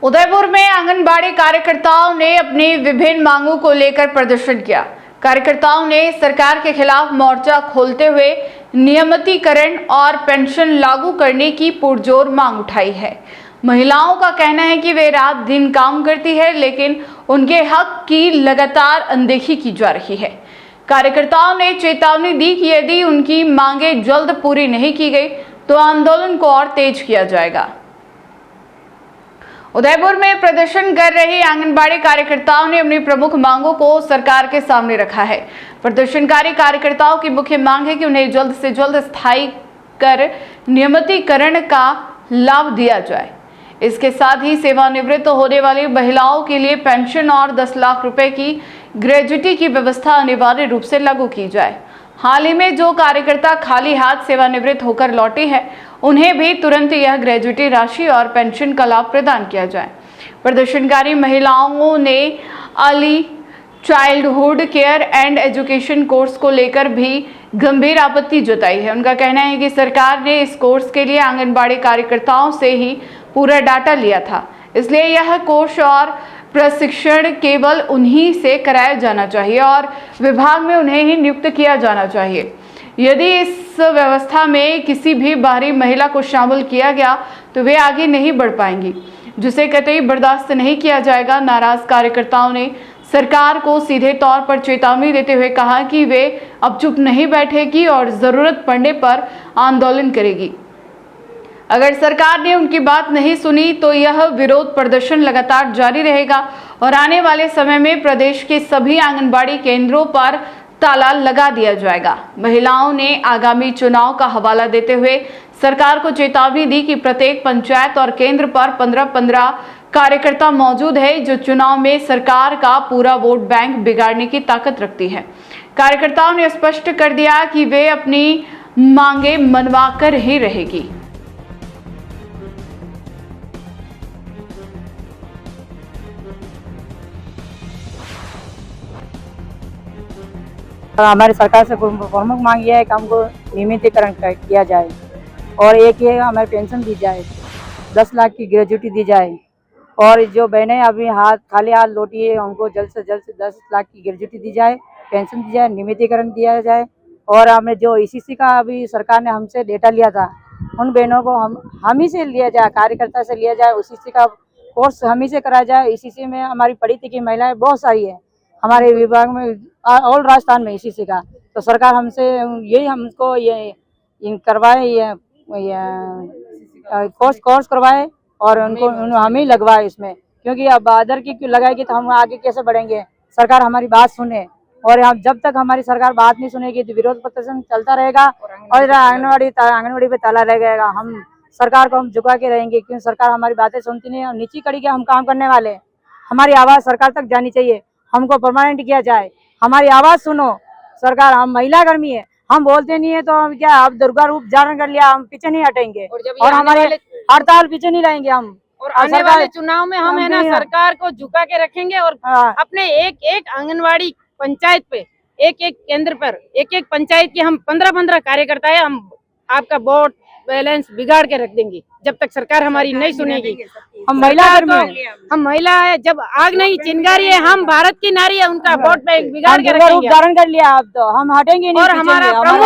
उदयपुर में आंगनबाड़ी कार्यकर्ताओं ने अपनी विभिन्न मांगों को लेकर प्रदर्शन किया। कार्यकर्ताओं ने सरकार के खिलाफ मोर्चा खोलते हुए नियमितीकरण और पेंशन लागू करने की पुरजोर मांग उठाई है। महिलाओं का कहना है कि वे रात दिन काम करती है, लेकिन उनके हक की लगातार अनदेखी की जा रही है। कार्यकर्ताओं ने चेतावनी दी कि यदि उनकी मांगें जल्द पूरी नहीं की गई तो आंदोलन को और तेज किया जाएगा। उदयपुर में प्रदर्शन कर रहे आंगनबाड़ी कार्यकर्ताओं ने अपनी प्रमुख मांगों को सरकार के सामने रखा है। प्रदर्शनकारी कार्यकर्ताओं की मुख्य मांग है कि उन्हें जल्द से जल्द स्थायी कर नियमितीकरण का लाभ दिया जाए। इसके साथ ही सेवानिवृत्त होने वाली महिलाओं के लिए पेंशन और 10 लाख रुपए की ग्रेजुटी की व्यवस्था अनिवार्य रूप से लागू की जाए। हाल ही में जो कार्यकर्ता खाली हाथ सेवानिवृत्त होकर लौटे हैं, उन्हें भी तुरंत यह ग्रेजुटी राशि और पेंशन का लाभ प्रदान किया जाए। प्रदर्शनकारी महिलाओं ने early childhood care and education course को लेकर भी गंभीर आपत्ति जताई है। उनका कहना है कि सरकार ने इस कोर्स के लिए आंगनबाड़ी कार्यकर्ताओं से ही पूरा डाटा लिया था, इसलिए यह कोर्स और प्रशिक्षण केवल उन्हीं से कराया जाना चाहिए और विभाग में उन्हें ही नियुक्त किया जाना चाहिए। यदि इस व्यवस्था में किसी भी बाहरी महिला को शामिल किया गया तो वे आगे नहीं बढ़ पाएंगी, जिसे कतई बर्दाश्त नहीं किया जाएगा। नाराज कार्यकर्ताओं ने सरकार को सीधे तौर पर चेतावनी देते हुए कहा कि वे अब चुप नहीं बैठेगी और जरूरत पड़ने पर आंदोलन करेगी। अगर सरकार ने उनकी बात नहीं सुनी तो यह विरोध प्रदर्शन लगातार जारी रहेगा और आने वाले समय में प्रदेश के सभी आंगनबाड़ी केंद्रों पर ताला लगा दिया जाएगा। महिलाओं ने आगामी चुनाव का हवाला देते हुए सरकार को चेतावनी दी कि प्रत्येक पंचायत और केंद्र पर 15-15 कार्यकर्ता मौजूद है, जो चुनाव में सरकार का पूरा वोट बैंक बिगाड़ने की ताकत रखती है। कार्यकर्ताओं ने स्पष्ट कर दिया कि वे अपनी मांगे मनवाकर ही रहेगी। हमारी सरकार से प्रमुख मांग यह है कि हमको नियमितीकरण किया जाए और एक ये हमें पेंशन दी जाए, 10 लाख की ग्रेजुटी दी जाए और जो बहनें अभी खाली हाथ लौटी है उनको जल्द से जल्द 10 लाख की ग्रेजुटी दी जाए, पेंशन दी जाए, नियमितीकरण दिया जाए। और हमें जो ईसीसी का अभी सरकार ने हमसे डेटा लिया था, उन बहनों को हम ही से लिया जाए, कार्यकर्ता से लिया जाए, ईसीसी का कोर्स हम ही से कराया जाए। ईसीसी में हमारी पढ़ी लिखी महिलाएं बहुत सारी है हमारे विभाग में, ऑल राजस्थान में इसी का। तो सरकार हमसे यही हमको ये करवाए, ये कोर्स करवाए और उनको हम ही लगवाए इसमें, क्योंकि अब अदर की लगाएगी तो हम आगे कैसे बढ़ेंगे। सरकार हमारी बात सुने और हम जब तक हमारी सरकार बात नहीं सुनेगी तो विरोध प्रदर्शन चलता रहेगा और आंगनबाड़ी पे ताला रह जाएगा। हम सरकार को हम झुका के रहेंगे, क्योंकि सरकार हमारी बातें सुनती नहीं है और नीची कड़ी के हम काम करने वाले। हमारी आवाज़ सरकार तक जानी चाहिए, हमको परमानेंट किया जाए, हमारी आवाज सुनो सरकार। हम महिला कर्मी है, हम बोलते नहीं है तो हम क्या, अब दुर्गा रूप धारण कर लिया, हम पीछे नहीं हटेंगे और हमारे हड़ताल पीछे नहीं रहेंगे हम। और आने वाले चुनाव में हम है ना सरकार को झुका के रखेंगे और अपने एक आंगनवाड़ी पंचायत पे, एक केंद्र पर, एक पंचायत की हम 15-15 कार्यकर्ता है, हम आपका वोट बैलेंस बिगाड़ के रख देंगे जब तक सरकार हमारी नहीं सुनेगी। हम महिला है, जब आग नहीं चिंगारी है, हम भारत की नारी है, उनका वोट बैंक बिगाड़ के रखेंगे। धारण कर लिया, अब तो हम हटेंगे नहीं। और हमारा प्रमुख